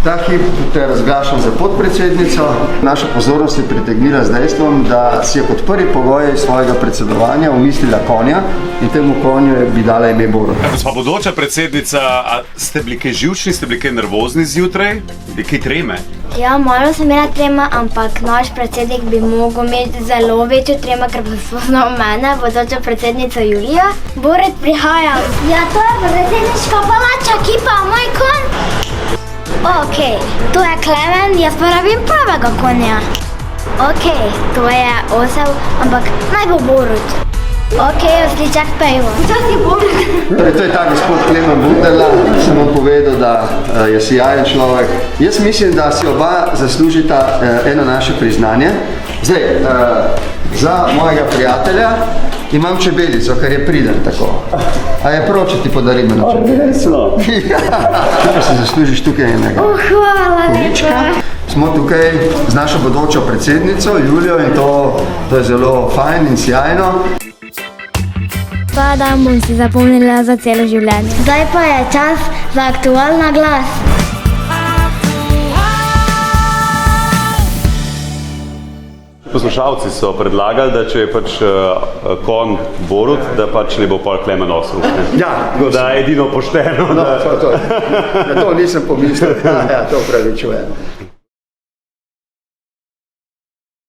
Ta hip te razglašam za podpredsednico. Naša pozornost je pritegnila z dejstvom, da si je kot prvi pogoj svojega predsedovanja umislila konja in temu konju bi dala ime Borut. Gospa bodoča predsednica, a ste bili kaj živčni, ste bili kaj nervozni zjutraj? Je kaj treme? Ja, malo sem imela trema, ampak naš predsednik bi mogel imeti zelo večjo tremo, ker bo spoznal mene, bodočo predsednico Julijo. Borut, prihaja. Ja, to je predsedniška palača, kipa, moj konj. Ok, to je Klemen, jaz pa rabim pravega konja. Ok, to je osel, ampak naj bo Borut. Ok, osličak pejvo. Včasih Borut. Torej, to je ta gospod Klemen Bunderla, sem vam povedal, da je sijajen človek. Jaz mislim, da si oba zaslužita eno naše priznanje. Zdaj, za mojega prijatelja imam čebelico, kar je priden tako. A je prav, če ti podarim eno čebelico? Ti pa si zaslužiš tukaj enega. Hvala lepa. Smo tukaj z našo bodočo predsednico Julijo in to je zelo fajn in sjajno. Ta dan bom si zapomnila za celo življenje. Zdaj pa je čas za aktualna glas. Poslušalci so predlagali, da če je pač konj Borut, da pač ne bo pol Klemen Osrup. Ja, da je edino pošteno. No, to nisem pomislil. Ja, to upravičujem.